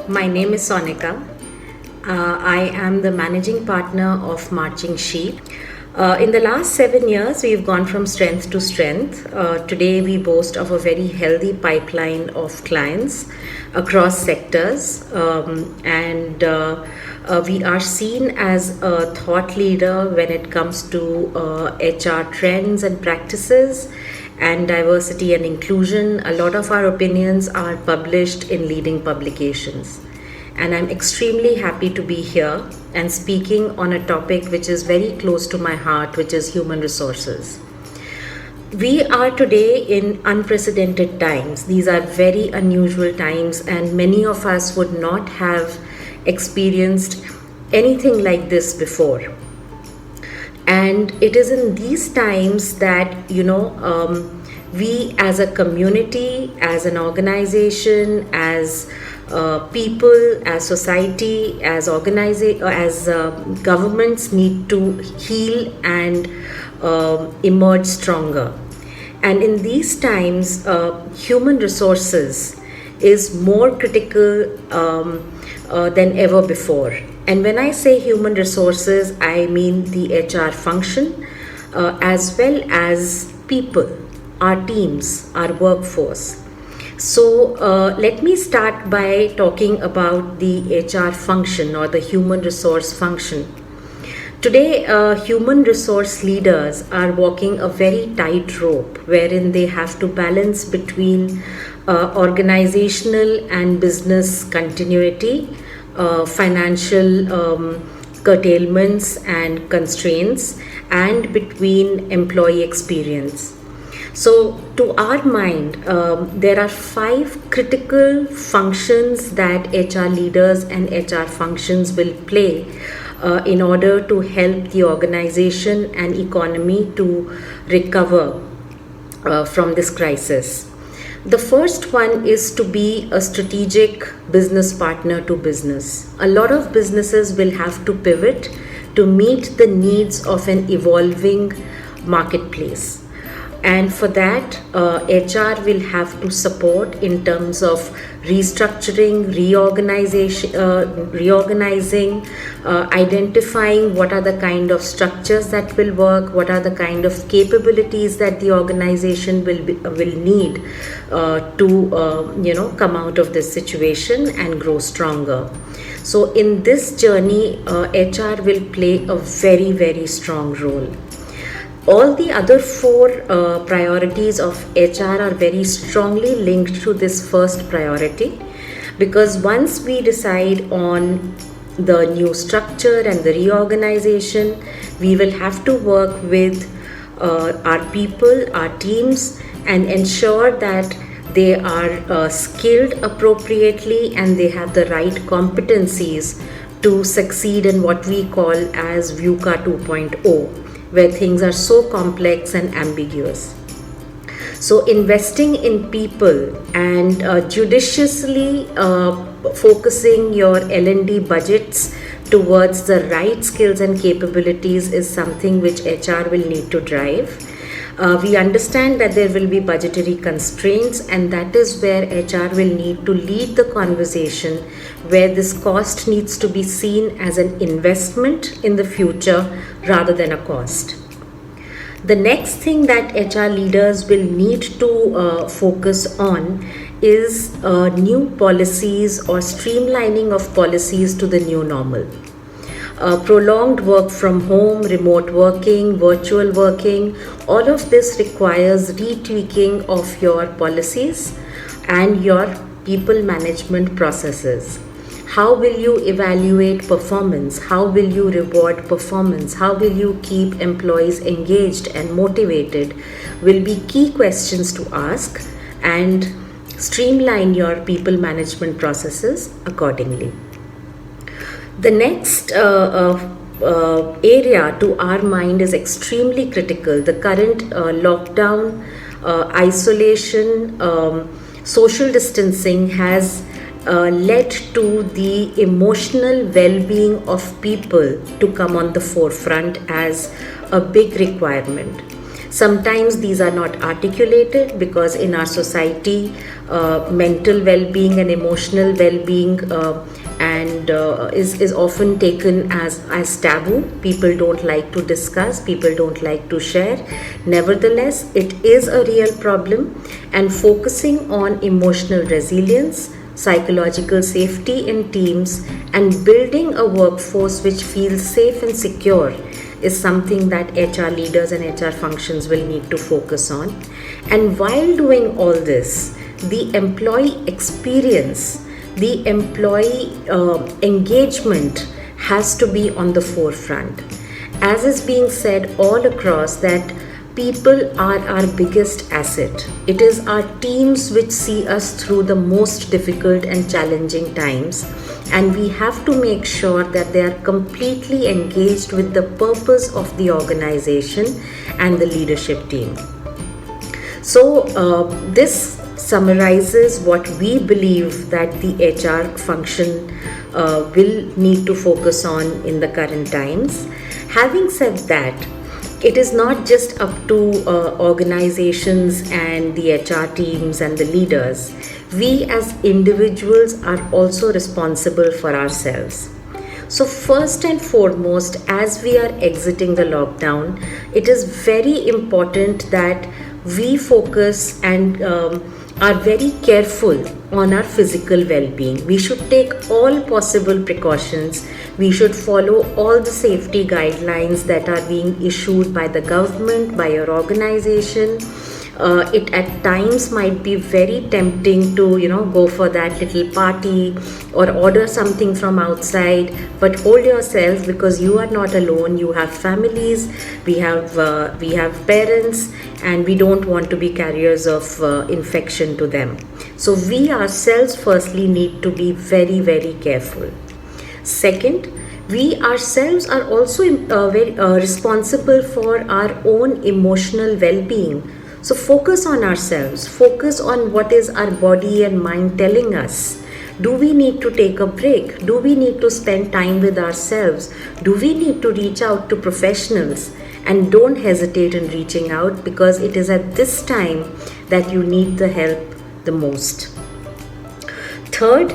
My name is Sonica. I am the managing partner of Marching Sheep. In the last 7 years, we've gone from strength to strength. Today, we boast of a very healthy pipeline of clients across sectors, and we are seen as a thought leader when it comes to HR trends and practices and diversity and inclusion. A lot of our opinions are published in leading publications. And I'm extremely happy to be here and speaking on a topic which is very close to my heart, which is human resources. We are today in unprecedented times. These are very unusual times, and many of us would not have experienced anything like this before. And it is in these times that, we as a community, as an organization, as people, as society, as governments need to heal and emerge stronger. And in these times, human resources is more critical than ever before. And when I say human resources, I mean the HR function as well as people, our teams, our workforce. So let me start by talking about the HR function or the human resource function. Today, human resource leaders are walking a very tight rope wherein they have to balance between organizational and business continuity, financial curtailments and constraints, and between employee experience. So, to our mind, there are 5 critical functions that HR leaders and HR functions will play in order to help the organization and economy to recover from this crisis. The first one is to be a strategic business partner to business. A lot of businesses will have to pivot to meet the needs of an evolving marketplace. And for that, HR will have to support in terms of restructuring, reorganizing, identifying what are the kind of structures that will work, what are the kind of capabilities that the organization will need to come out of this situation and grow stronger. So in this journey, HR will play a very, very strong role. All the other 4 priorities of HR are very strongly linked to this first priority, because once we decide on the new structure and the reorganization, we will have to work with our people, our teams, and ensure that they are skilled appropriately and they have the right competencies to succeed in what we call as VUCA 2.0. Where things are so complex and ambiguous. So investing in people and judiciously focusing your L&D budgets towards the right skills and capabilities is something which HR will need to drive. We understand that there will be budgetary constraints, and that is where HR will need to lead the conversation, where this cost needs to be seen as an investment in the future rather than a cost. The next thing that HR leaders will need to focus on is new policies or streamlining of policies to the new normal. Prolonged work from home, remote working, virtual working, all of this requires retweaking of your policies and your people management processes. How will you evaluate performance? How will you reward performance? How will you keep employees engaged and motivated will be key questions to ask, and streamline your people management processes accordingly. The next area to our mind is extremely critical. The current lockdown, isolation, social distancing has led to the emotional well-being of people to come on the forefront as a big requirement. Sometimes these are not articulated because in our society, mental well-being and emotional well-being is often taken as taboo. People don't like to discuss, people don't like to share. Nevertheless, it is a real problem, and focusing on emotional resilience, psychological safety in teams, and building a workforce which feels safe and secure is something that HR leaders and HR functions will need to focus on. And while doing all this, the employee experience, the employee engagement has to be on the forefront. As is being said all across, that people are our biggest asset. It is our teams which see us through the most difficult and challenging times, and we have to make sure that they are completely engaged with the purpose of the organization and the leadership team. So this summarizes what we believe that the HR function will need to focus on in the current times. Having said that, it is not just up to organizations and the HR teams and the leaders. We as individuals are also responsible for ourselves. So first and foremost, as we are exiting the lockdown, it is very important that we focus and are very careful on our physical well-being. We should take all possible precautions. We should follow all the safety guidelines that are being issued by the government, by your organization. It at times might be very tempting to go for that little party or order something from outside, but hold yourself, because you are not alone. You have families, we have parents, and we don't want to be carriers of infection to them. So we ourselves firstly need to be very, very careful. Second, we ourselves are also very responsible for our own emotional well-being. So focus on ourselves, focus on what is our body and mind telling us. Do we need to take a break? Do we need to spend time with ourselves? Do we need to reach out to professionals? And don't hesitate in reaching out, because it is at this time that you need the help the most. Third,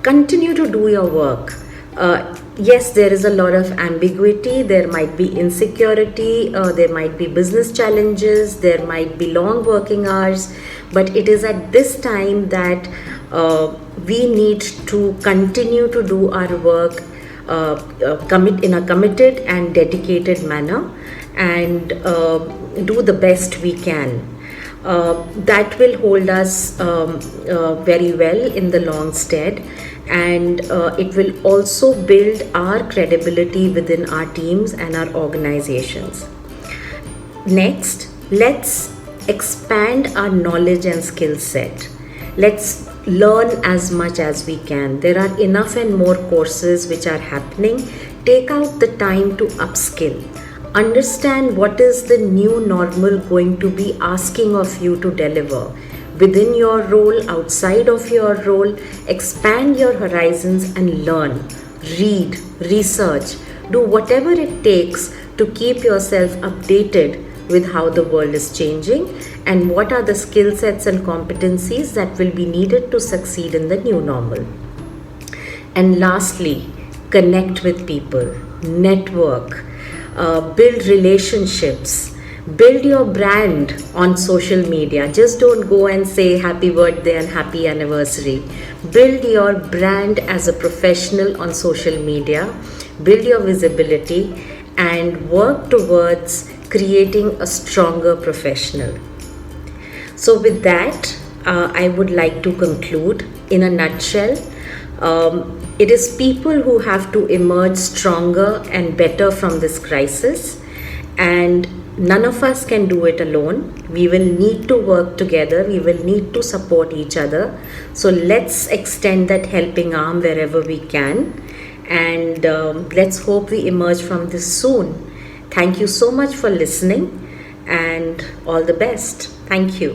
continue to do your work. Yes, there is a lot of ambiguity, there might be insecurity, there might be business challenges, there might be long working hours, but it is at this time that we need to continue to do our work in a committed and dedicated manner, and do the best we can. That will hold us very well in the long stead, and it will also build our credibility within our teams and our organizations. Next, let's expand our knowledge and skill set. Let's learn as much as we can. There are enough and more courses which are happening. Take out the time to upskill. Understand what is the new normal going to be asking of you to deliver. Within your role, outside of your role, expand your horizons and learn, read, research, do whatever it takes to keep yourself updated with how the world is changing and what are the skill sets and competencies that will be needed to succeed in the new normal. And lastly, connect with people, network, build relationships, build your brand on social media. Just don't go and say happy birthday and happy anniversary. Build your brand as a professional on social media, build your visibility, and work towards creating a stronger professional. So with that, I would like to conclude in a nutshell. It is people who have to emerge stronger and better from this crisis, and none of us can do it alone. We will need to work together. We will need to support each other. So let's extend that helping arm wherever we can, and let's hope we emerge from this soon. Thank you so much for listening, and all the best. Thank you.